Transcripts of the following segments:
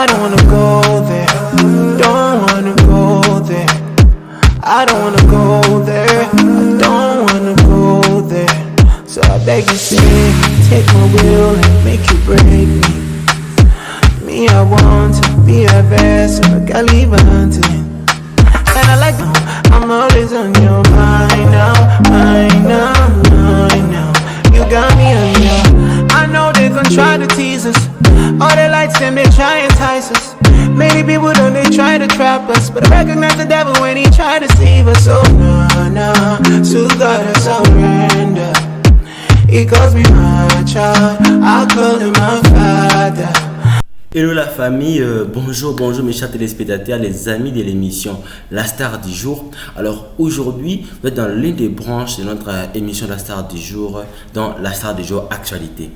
I don't wanna go there, don't wanna go there. I don't wanna go there, I don't wanna go there. So I beg you, say, take my will and make you break me. Me, I want to be a best, so I gotta leave a hunting. And I like, I'm always on your mind now, mind now, mind now. You got me on your, I know they gon' try to tease us. All the lights, them, they try and entice us. Many people don't, they try to trap us. But I recognize the devil when he try to deceive us. So nah, nah, so gotta surrender. He calls me my child, I call him my father. Hello la famille, bonjour mes chers téléspectateurs, les amis de l'émission La Star du Jour. Alors aujourd'hui, vous êtes dans l'une des branches de notre émission La Star du Jour, dans La Star du Jour Actualité.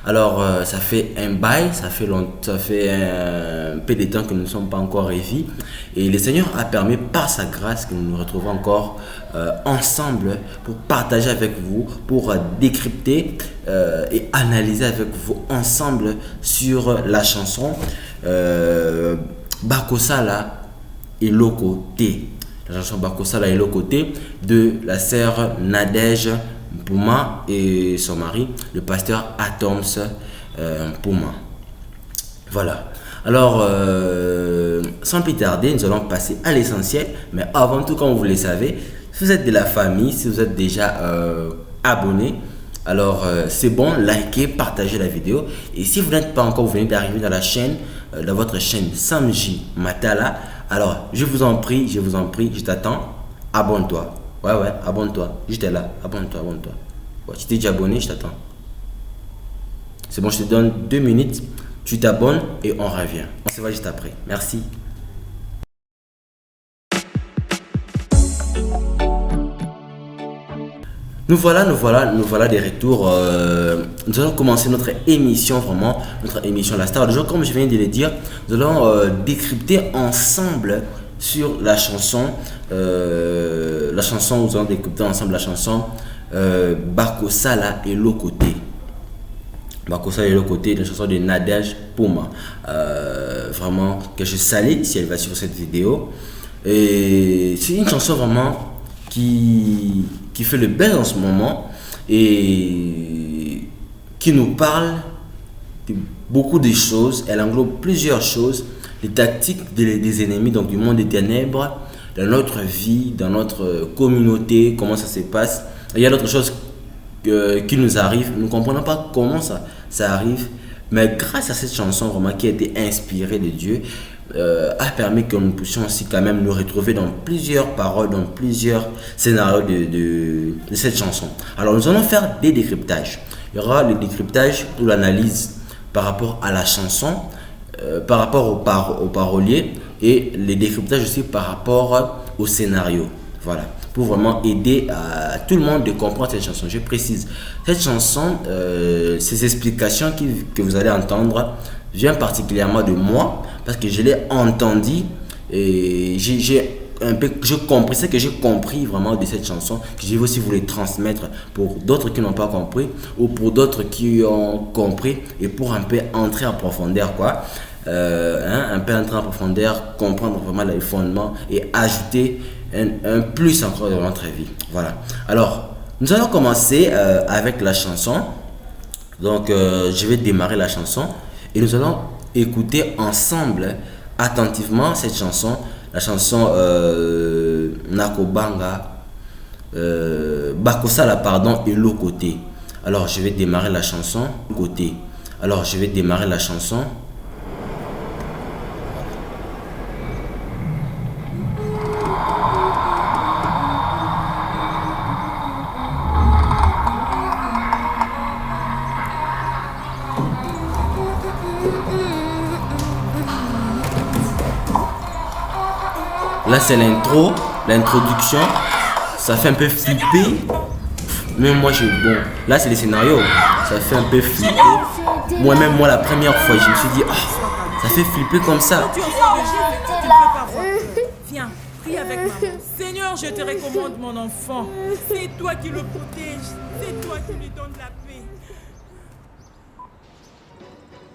Alors ça fait un bail, ça fait un peu de temps que nous ne sommes pas encore revus. Et le Seigneur a permis par sa grâce que nous nous retrouvons encore ensemble pour partager avec vous, pour décrypter et analyser avec vous ensemble sur la chanson Bakosala et Lokoté. La chanson Bakosala et Lokoté de la sœur Nadège Mpouma et son mari, le pasteur Atoms Mpouma. Voilà. Alors, sans plus tarder, nous allons passer à l'essentiel. Mais avant tout, comme vous le savez, si vous êtes de la famille, si vous êtes déjà abonné, alors c'est bon, likez, partagez la vidéo. Et si vous n'êtes pas encore, vous venez d'arriver dans la chaîne, dans votre chaîne Samji Matala, alors je vous en prie, je t'attends, abonne-toi. Ouais, abonne-toi, j'étais là, abonne-toi. Ouais, tu t'es déjà abonné, je t'attends. C'est bon, je te donne 2 minutes, tu t'abonnes et on revient. On se voit juste après, merci. Nous voilà des retours. Nous allons commencer notre émission, notre émission La Star du Jour. Comme je viens de le dire, nous allons décrypter ensemble sur la chanson. Nous allons décrypter ensemble la chanson Bakosala et Lokoté. Bakosala et Lokoté, la chanson de Nadège Mpouma. Vraiment que je salue si elle va suivre cette vidéo. Et c'est une chanson vraiment qui fait le buzz en ce moment et qui nous parle de beaucoup de choses. Elle englobe plusieurs choses, les tactiques des ennemis, donc du monde des ténèbres, dans notre vie, dans notre communauté, comment ça se passe. Il y a d'autres choses qui nous arrivent, nous ne comprenons pas comment ça arrive, mais grâce à cette chanson vraiment qui a été inspirée de Dieu, a permis que nous puissions aussi quand même nous retrouver dans plusieurs paroles, dans plusieurs scénarios de cette chanson. Alors nous allons faire des décryptages. Il y aura le décryptage ou l'analyse par rapport à la chanson, par rapport au parolier, et les décryptages aussi par rapport au scénario. Voilà, pour vraiment aider à tout le monde de comprendre cette chanson. Je précise, cette chanson, ces explications que vous allez entendre vient particulièrement de moi parce que je l'ai entendu et j'ai compris ce que j'ai compris vraiment de cette chanson, que je vais aussi vous les transmettre pour d'autres qui n'ont pas compris ou pour d'autres qui ont compris et pour un peu entrer en profondeur un peu entrer en profondeur, comprendre vraiment les fondements et ajouter un plus encore dans notre vie. Voilà. Alors nous allons commencer avec la chanson. Donc je vais démarrer la chanson et nous allons écouter ensemble attentivement cette chanson, la chanson Nakobanga Bakosala pardon et Lokoté. Alors je vais démarrer la chanson côté. Là c'est l'introduction, ça fait un peu flipper. Même moi là c'est le scénario, ça fait un peu flipper. Moi-même la première fois je me suis dit ça fait flipper comme ça. Viens, prie avec maman. Seigneur, je te recommande mon enfant. C'est toi qui le protèges, c'est toi qui lui donnes la paix.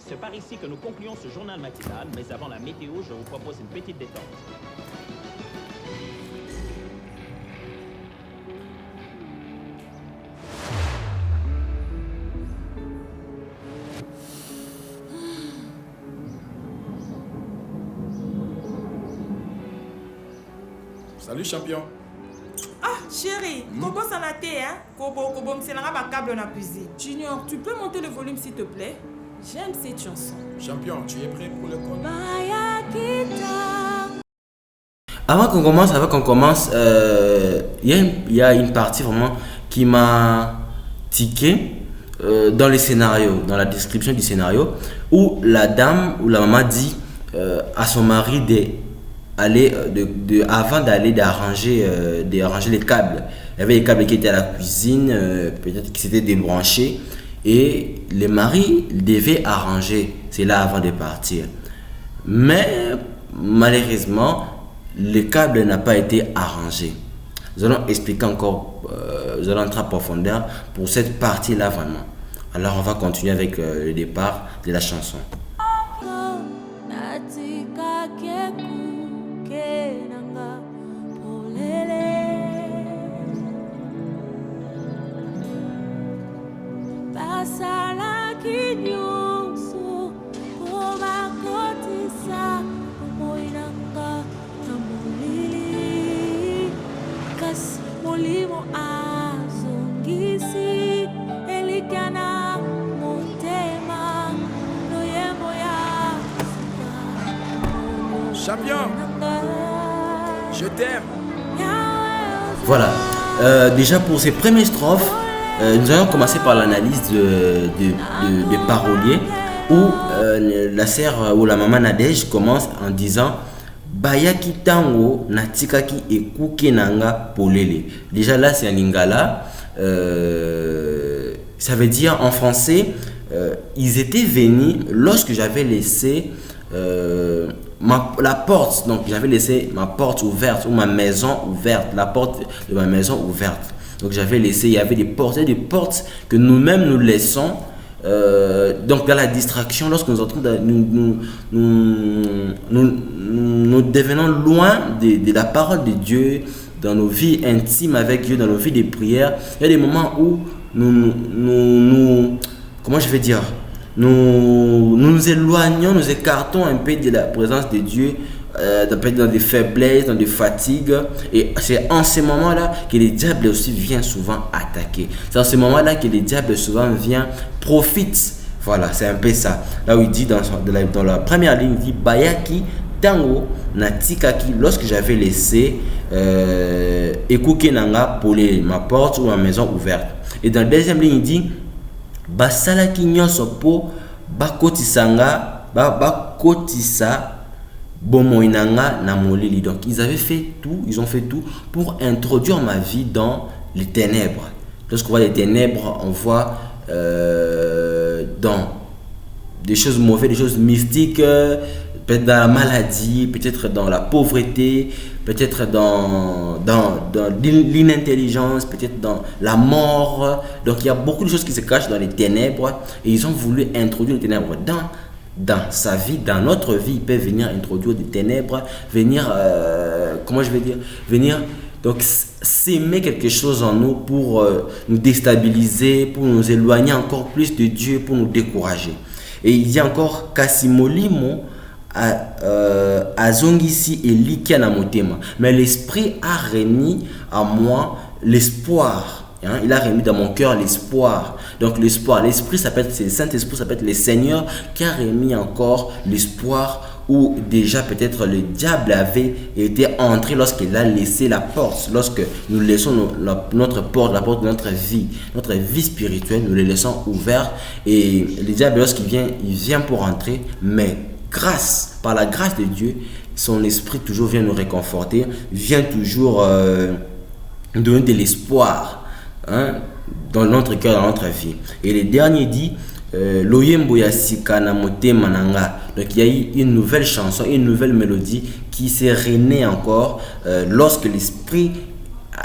C'est par ici que nous concluons ce journal matinal, mais avant la météo, je vous propose une petite détente. Salut champion. Ah, chérie, Kobo s'en a été, hein? Kobo, c'est ma câble dans la cuisine. Junior, tu peux monter le volume s'il te plaît? J'aime cette chanson. Champion, tu es prêt pour le call? Avant qu'on commence, il y a une partie vraiment qui m'a tiqué dans les scénarios, dans la description du scénario, où la dame ou la maman dit à son mari avant d'aller d'arranger les câbles. Il y avait les câbles qui étaient à la cuisine, peut-être qui s'étaient débranchés, et le mari devait arranger cela avant de partir. Mais malheureusement, le câble n'a pas été arrangé. Nous allons expliquer encore, nous allons entrer en profondeur pour cette partie-là vraiment. Alors on va continuer avec le départ de la chanson. Champion, je t'aime. Voilà. Déjà pour ces premières strophes, nous allons commencer par l'analyse des paroliers où la sœur ou la maman Nadège commence en disant Bayaki tango natikaki ekuke nanga polele. Déjà là c'est un lingala. Ça veut dire en français, ils étaient venus lorsque j'avais laissé la porte, donc j'avais laissé ma porte ouverte ou ma maison ouverte, la porte de ma maison ouverte. Donc j'avais laissé, il y avait des portes que nous-mêmes nous laissons. Donc dans la distraction, lorsque nous entrons, nous devenons loin de la parole de Dieu, dans nos vies intimes avec Dieu, dans nos vies de prière. Il y a des moments où comment je vais dire, nous éloignons, nous écartons un peu de la présence de Dieu, dans des faiblesses, dans des fatigues. Et c'est en ce moment-là que le diable aussi vient souvent attaquer. C'est en ce moment-là que le diable souvent vient, profite. Voilà, c'est un peu ça. Là où il dit dans la première ligne, il dit Bayaki tango natikaki, lorsque j'avais laissé ekuke nanga polele, ma porte ou ma maison ouverte. Et dans la deuxième ligne, il dit Basalaki nyonso po bakotisanga bakotisa bomoinanga na molili. Donc ils ont fait tout pour introduire ma vie dans les ténèbres. Lorsqu'on voit les ténèbres, on voit dans des choses mauvaises, des choses mystiques, peut-être dans la maladie, peut-être dans la pauvreté, peut-être dans l'inintelligence, peut-être dans la mort. Donc il y a beaucoup de choses qui se cachent dans les ténèbres et ils ont voulu introduire les ténèbres dans sa vie, dans notre vie. Ils peuvent venir introduire des ténèbres, venir donc s'aimer quelque chose en nous pour nous déstabiliser, pour nous éloigner encore plus de Dieu, pour nous décourager. Et il dit encore Kasimolimo azongisi elikia na motema, mais l'esprit a remis à moi l'espoir. Il a remis dans mon cœur l'espoir. Donc l'espoir, l'esprit, c'est le Saint-Esprit, ça peut être le Seigneur qui a remis encore l'espoir, où déjà peut-être le diable avait été entré lorsqu'il a laissé la porte. Lorsque nous laissons notre porte, la porte de notre vie spirituelle, nous les laissons ouvertes. Et le diable, lorsqu'il vient, il vient pour entrer, mais par la grâce de Dieu, son esprit toujours vient nous réconforter, vient toujours nous donner de l'espoir dans notre cœur, dans notre vie. Et le dernier dit Loyembo Yasika na motema nanga. Donc il y a eu une nouvelle chanson, une nouvelle mélodie qui s'est renée encore lorsque l'esprit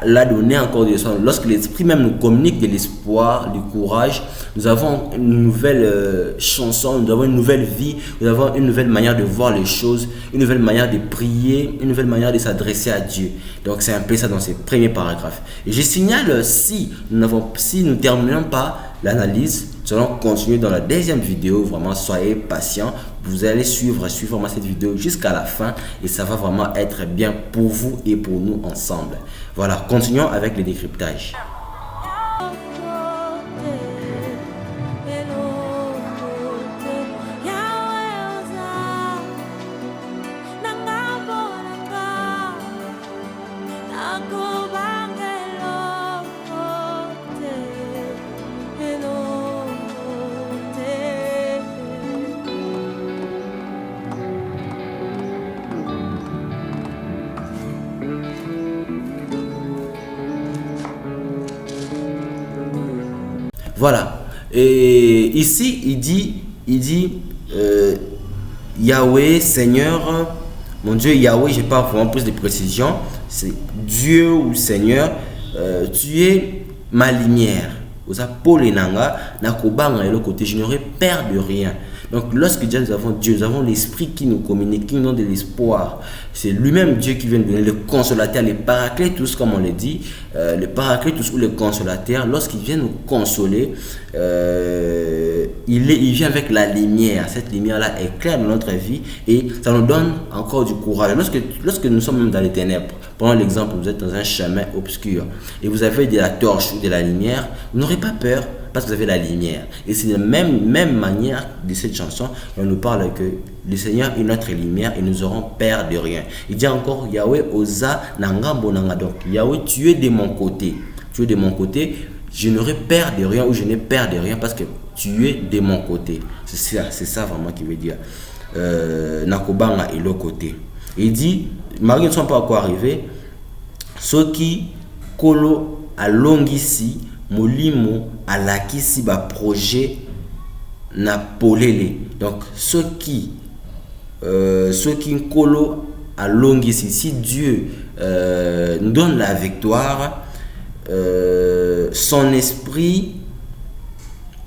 l'a donné encore de l'espoir. Lorsque l'Esprit même nous communique de l'espoir, du courage, nous avons une nouvelle chanson, nous avons une nouvelle vie, nous avons une nouvelle manière de voir les choses, une nouvelle manière de prier, une nouvelle manière de s'adresser à Dieu. Donc c'est un peu ça dans ces premiers paragraphes. Et je signale, si nous ne terminons pas l'analyse, nous allons continuer dans la deuxième vidéo. Vraiment, soyez patients. Vous allez suivre cette vidéo jusqu'à la fin et ça va vraiment être bien pour vous et pour nous ensemble. Voilà, continuons avec le décryptage. Voilà. Et ici, il dit Yahweh, Seigneur, mon Dieu Yahweh, je n'ai pas vraiment plus de précision. C'est Dieu ou Seigneur, tu es ma lumière. Je n'aurai peur de rien. Donc, lorsque déjà nous avons l'Esprit qui nous communique, qui nous donne de l'espoir. C'est lui-même Dieu qui vient nous donner le consolateur, le paraclétus, comme on le dit, le paraclétus ou le consolateur. Lorsqu'il vient nous consoler, il vient avec la lumière. Cette lumière-là éclaire dans notre vie et ça nous donne encore du courage. Lorsque nous sommes même dans les ténèbres, prenons l'exemple, vous êtes dans un chemin obscur et vous avez de la torche ou de la lumière, vous n'aurez pas peur. Parce que vous avez la lumière. Et c'est la même manière de cette chanson. On nous parle que le Seigneur est notre lumière et nous aurons peur de rien. Il dit encore Yahweh Oza Nangambo Nanga. Donc Yahweh, tu es de mon côté. Tu es de mon côté. Je n'aurai peur de rien ou je n'ai peur de rien parce que tu es de mon côté. C'est ça vraiment qui veut dire. Nakobanga est le côté. Il dit, Marie ne sont pas encore arrivés. Ceux qui kolo à longisi. Molimo alakisi ba projet na polele. Donc ceux qui kolo à longisi, si Dieu nous donne la victoire, son esprit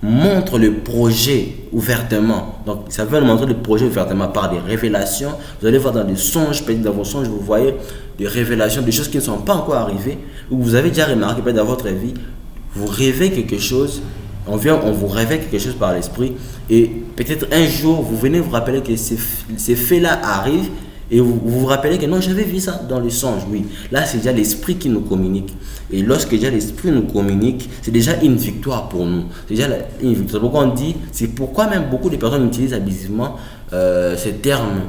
montre le projet ouvertement. Donc ça veut nous montrer le projet ouvertement par des révélations. Vous allez voir dans des songes, peut-être dans vos songes, vous voyez des révélations, des choses qui ne sont pas encore arrivées, ou vous avez déjà remarqué peut-être dans votre vie. Vous rêvez quelque chose, on vous révèle quelque chose par l'esprit et peut-être un jour vous venez vous rappeler que ces faits-là arrivent et vous vous rappelez que non, j'avais vu ça dans les songes. Oui, là c'est déjà l'esprit qui nous communique et lorsque déjà l'esprit nous communique, c'est déjà une victoire pour nous. C'est déjà une victoire. Pourquoi on dit, c'est pourquoi même beaucoup de personnes utilisent abusivement ce terme,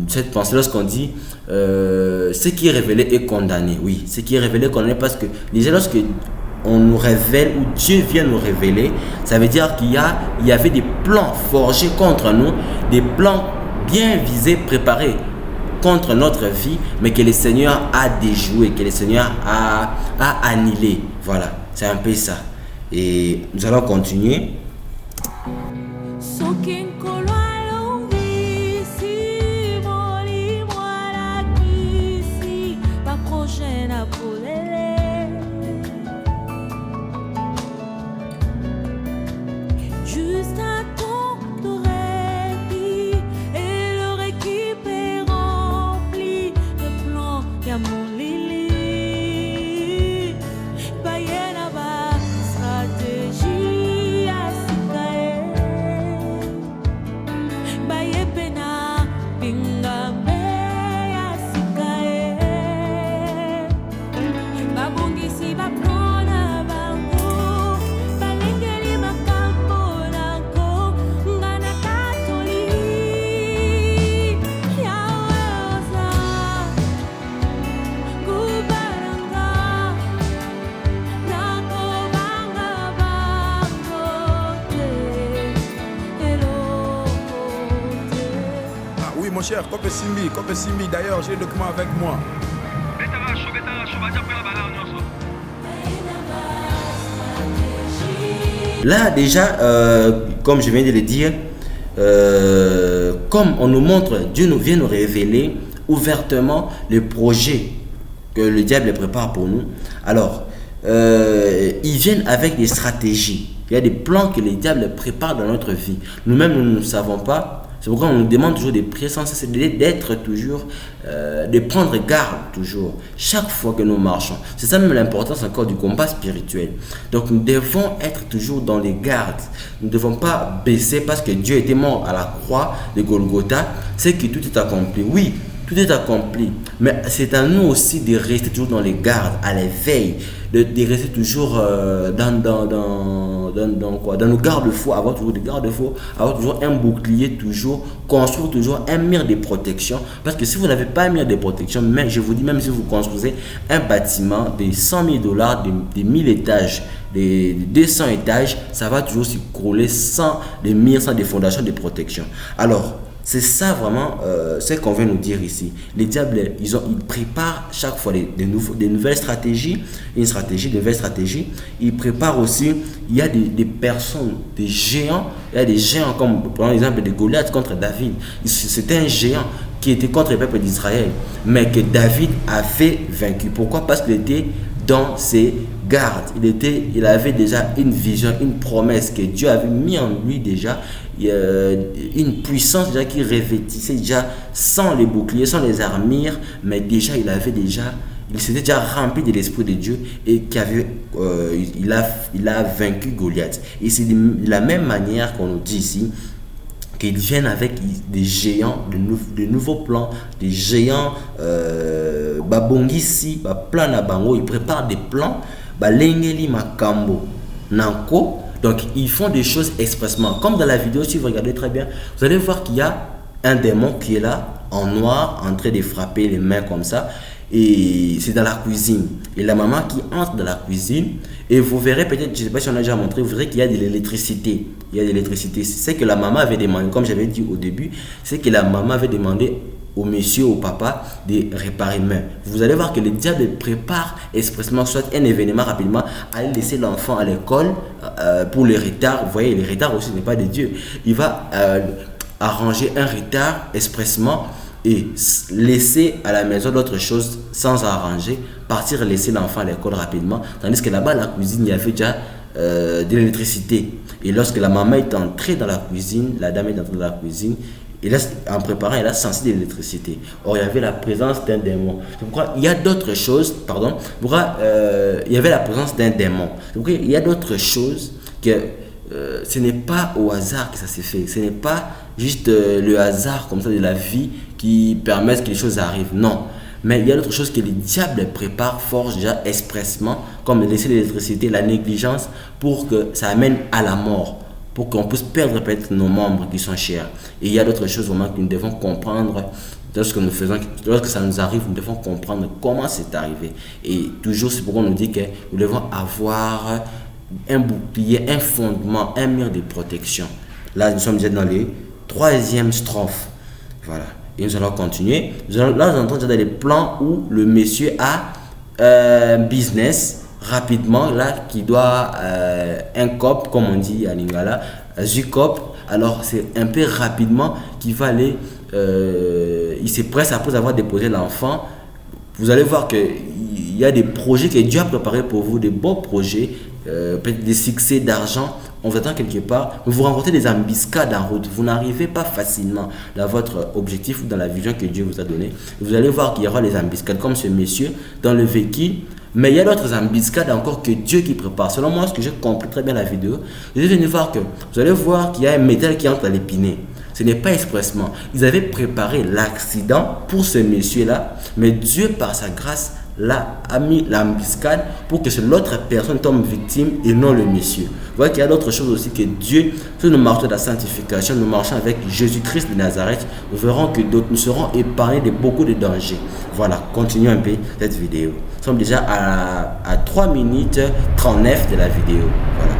cette pensée lorsqu'on dit ce qui est révélé est condamné. Oui, ce qui est révélé est condamné parce que déjà lorsque on nous révèle ou Dieu vient nous révéler, ça veut dire qu'il y avait des plans forgés contre nous, des plans bien visés, préparés contre notre vie, mais que le Seigneur a déjoué, que le Seigneur a annihilé. Voilà, c'est un peu ça. Et nous allons continuer. Mon cher, Kope Simbi, d'ailleurs, j'ai le document avec moi. Là, déjà, comme je viens de le dire, comme on nous montre, Dieu nous vient nous révéler ouvertement le projet que le diable prépare pour nous. Alors, ils viennent avec des stratégies. Il y a des plans que le diable prépare dans notre vie. Nous-mêmes, nous ne savons pas. C'est pourquoi on nous demande toujours de prier sans cesse, d'être toujours, de prendre garde toujours, chaque fois que nous marchons. C'est ça même l'importance encore du combat spirituel. Donc nous devons être toujours dans les gardes. Nous ne devons pas baisser parce que Dieu était mort à la croix de Golgotha. C'est que tout est accompli. Oui, tout est accompli. Mais c'est à nous aussi de rester toujours dans les gardes, à l'éveil, de rester toujours dans nos garde-fous, avoir toujours des garde-fous, avoir toujours un bouclier, toujours construire toujours un mur de protection. Parce que si vous n'avez pas un mur de protection, mais je vous dis, même si vous construisez un bâtiment de $100 000, de 1000 étages, de 200 étages, ça va toujours s'écrouler sans des murs, sans des fondations de protection. Alors, c'est ça vraiment ce qu'on veut nous dire ici. Les diables, ils préparent chaque fois des nouvelles stratégies, de nouvelles stratégies. Ils préparent aussi, il y a des personnes, des géants, il y a des géants comme, par exemple, de Goliath contre David. C'était un géant qui était contre le peuple d'Israël, mais que David avait vaincu. Pourquoi? Parce qu'il était dans ses gardes. Il avait déjà une vision, une promesse que Dieu avait mis en lui déjà, une puissance déjà qui revêtissait déjà sans les boucliers, sans les armures, mais déjà il s'était déjà rempli de l'esprit de Dieu et il a vaincu Goliath. Et c'est de la même manière qu'on nous dit ici qu'ils viennent avec des géants, de nouveaux plans, des géants, babongisi, plan na bango, ils préparent des plans, lengeli makambo, nanko. Donc ils font des choses expressement. Comme dans la vidéo, si vous regardez très bien, vous allez voir qu'il y a un démon qui est là, en noir, en train de frapper les mains comme ça. Et c'est dans la cuisine. Et la maman qui entre dans la cuisine, et vous verrez peut-être, je ne sais pas si on a déjà montré, vous verrez qu'il y a de l'électricité. Il y a de l'électricité. C'est ce que la maman avait demandé, comme j'avais dit au début, c'est que la maman avait demandé au monsieur, au papa, de réparer une main. Vous allez voir que le diable prépare expressement soit un événement rapidement, aller laisser l'enfant à l'école pour les retards. Vous voyez, les retards aussi n'est pas de Dieu. Il va arranger un retard expressement et laisser à la maison d'autres choses sans arranger, partir et laisser l'enfant à l'école rapidement. Tandis que là-bas, la cuisine, il y avait déjà de l'électricité. Et lorsque la maman est entrée dans la cuisine, la dame est entrée dans la cuisine, et là, en préparant, elle a senti de l'électricité. Or, il y avait la présence d'un démon. C'est pourquoi il y a d'autres choses, pardon, pourquoi il y avait la présence d'un démon. C'est pourquoi il y a d'autres choses que ce n'est pas au hasard que ça s'est fait. Ce n'est pas juste le hasard comme ça de la vie qui permet que les choses arrivent. Non. Mais il y a d'autres choses que les diables préparent, forgent déjà expressement, comme laisser l'électricité, la négligence, pour que ça amène à la mort, pour qu'on puisse perdre peut-être nos membres qui sont chers. Et il y a d'autres choses vraiment que nous devons comprendre. Lorsque ça nous arrive, nous devons comprendre comment c'est arrivé. Et toujours, c'est pourquoi on nous dit que nous devons avoir un bouclier, un fondement, un mur de protection. Là, nous sommes déjà dans les 3e strophe. Voilà. Et nous allons continuer. Là, nous entendons déjà les plans où le monsieur a un business rapidement, là, qui doit un cop, comme on dit à Lingala, Zucop. Alors, c'est un peu rapidement qu'il va aller, il se presse après avoir déposé l'enfant. Vous allez voir qu'il y a des projets que Dieu a préparés pour vous, des beaux projets, peut-être des succès d'argent. On vous attend quelque part, mais vous rencontrez des embuscades en route. Vous n'arrivez pas facilement dans votre objectif ou dans la vision que Dieu vous a donnée. Vous allez voir qu'il y aura des embuscades comme ce monsieur dans le véhicule. Mais il y a d'autres embuscades encore que Dieu qui prépare. Selon moi, ce que j'ai compris très bien la vidéo, vous allez voir qu'il y a un métal qui entre dans l'épinée. Ce n'est pas expressement. Ils avaient préparé l'accident pour ce monsieur-là, mais Dieu, par sa grâce, a mis l'embuscade pour que l'autre personne tombe victime et non le monsieur. Vous voyez qu'il y a d'autres choses aussi que Dieu, si nous marchons dans la sanctification, nous marchons avec Jésus-Christ de Nazareth, nous verrons que d'autres, nous serons épargnés de beaucoup de dangers. Voilà, continuons un peu cette vidéo. Nous sommes déjà à 3 minutes 39 de la vidéo. Voilà.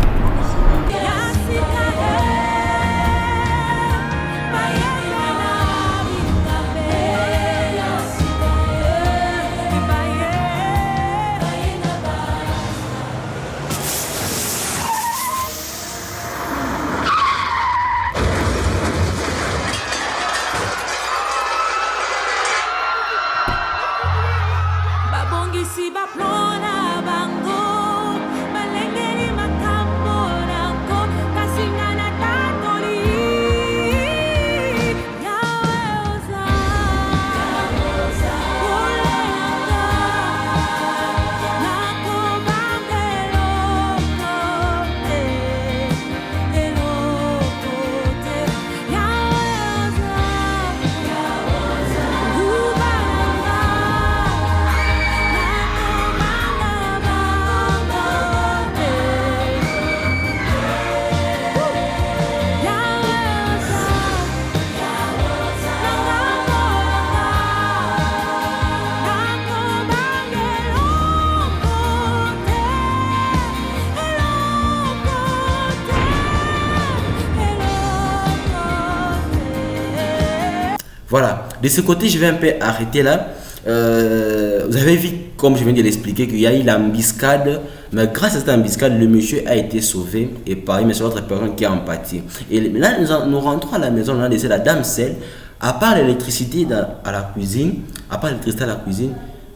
Voilà, de ce côté, je vais un peu arrêter là. Vous avez vu, comme je viens de l'expliquer, qu'il y a eu l'embuscade, mais grâce à cette embuscade, le monsieur a été sauvé et pareil, mais c'est l'autre personne qui a empathie. Et là, nous rentrons à la maison, on a laissé la dame seule. À part l'électricité à la cuisine,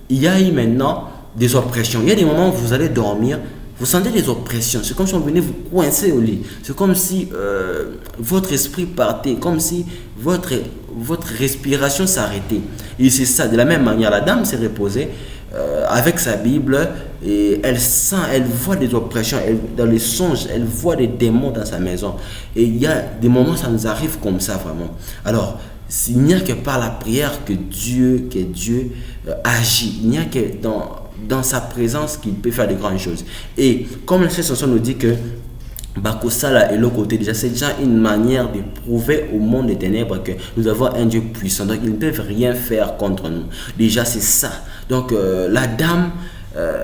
il y a eu maintenant des oppressions. Il y a des moments où vous allez dormir, vous sentez des oppressions. C'est comme si on venait vous coincer au lit. C'est comme si votre esprit partait, comme si votre respiration s'arrêtait. Et c'est ça, de la même manière, la dame s'est reposée avec sa Bible et elle voit des oppressions, dans les songes, elle voit des démons dans sa maison. Et il y a des moments où ça nous arrive comme ça vraiment. Alors, il n'y a que par la prière que Dieu agit. Il n'y a que dans sa présence qu'il peut faire de grandes choses. Et comme la chanson nous dit que Bakosala et l'autre côté, déjà, c'est déjà une manière de prouver au monde des ténèbres que nous avons un Dieu puissant. Donc, ils ne peuvent rien faire contre nous. Déjà, c'est ça. Donc, la dame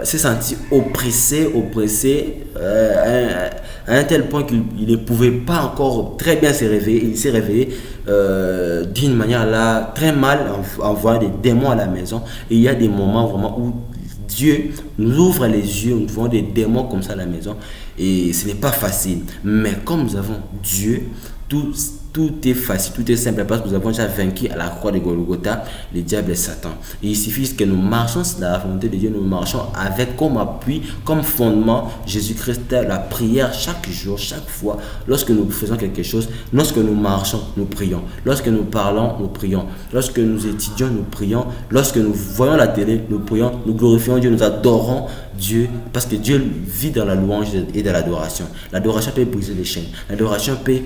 s'est sentie oppressée à un tel point qu'il ne pouvait pas encore très bien se réveiller. Il s'est réveillé d'une manière là très mal, en voyant des démons à la maison. Et il y a des moments vraiment où Dieu nous ouvre les yeux, nous voyons des démons comme ça à la maison. Et ce n'est pas facile. Mais comme nous avons Dieu, tout est facile, tout est simple parce que nous avons déjà vaincu à la croix de Golgotha le diable et Satan. Et il suffit que nous marchons dans la volonté de Dieu, nous marchons avec comme appui, comme fondement Jésus-Christ, la prière chaque jour, chaque fois. Lorsque nous faisons quelque chose, lorsque nous marchons, nous prions. Lorsque nous parlons, nous prions. Lorsque nous étudions, nous prions. Lorsque nous voyons la télé, nous prions. Nous glorifions Dieu, nous adorons Dieu parce que Dieu vit dans la louange et dans l'adoration. L'adoration peut briser les chaînes. L'adoration peut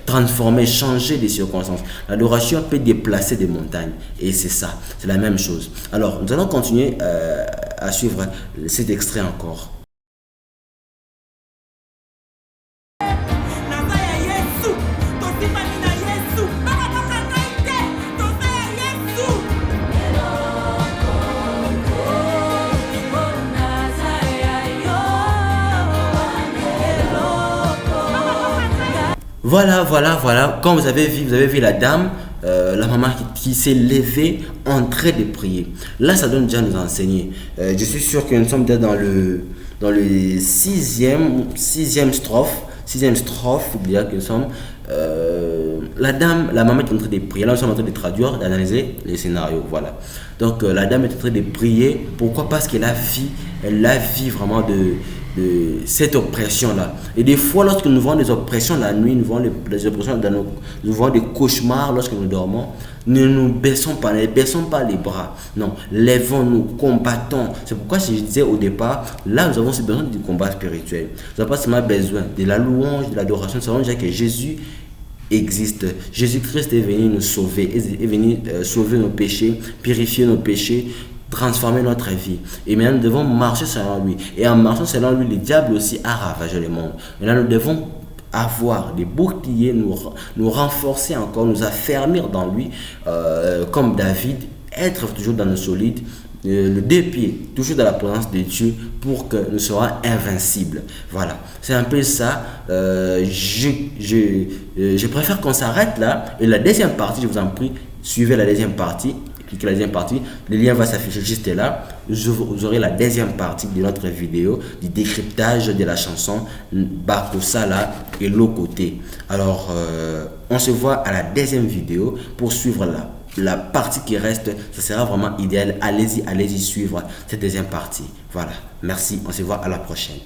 transformer, changer les circonstances. L'adoration peut déplacer des montagnes. Et c'est ça, c'est la même chose. Alors, nous allons continuer à suivre cet extrait encore. Voilà. Comme vous avez vu la dame, la maman qui s'est levée en train de prier. Là, ça donne déjà à nous enseigner. Je suis sûr que nous sommes déjà dans le sixième strophe. Il y a que nous sommes. La maman est en train de prier. Là, nous sommes en train de traduire, d'analyser les scénarios. Voilà. Donc, la dame est en train de prier. Pourquoi? Parce qu'elle a vie vraiment de cette oppression-là. Et des fois, lorsque nous voyons des oppressions la nuit, nous voyons des oppressions nous voyons des cauchemars lorsque nous dormons, ne baissons pas les bras. Non, lèvons-nous, combattons. C'est pourquoi je disais au départ, là, nous avons ce besoin du combat spirituel. Nous n'avons pas seulement besoin de la louange, de l'adoration. Nous savons déjà que Jésus existe. Jésus-Christ est venu nous sauver, est venu sauver nos péchés, purifier nos péchés, transformer notre vie. Et maintenant, nous devons marcher selon lui. Et en marchant selon lui, le diable aussi a ravagé le monde. Maintenant, nous devons avoir des boucliers, nous renforcer encore, nous affermir dans lui, comme David, être toujours dans le solide, le deux pieds, toujours dans la présence de Dieu pour que nous soyons invincibles. Voilà, c'est un peu ça. Je préfère qu'on s'arrête là. Et la deuxième partie, je vous en prie, suivez la deuxième partie. Cliquez la deuxième partie, le lien va s'afficher juste là. Vous aurez la deuxième partie de notre vidéo du décryptage de la chanson Bakosala et l'autre côté. Alors, on se voit à la deuxième vidéo pour suivre la partie qui reste. Ça sera vraiment idéal. Allez-y suivre cette deuxième partie. Voilà, merci, on se voit à la prochaine.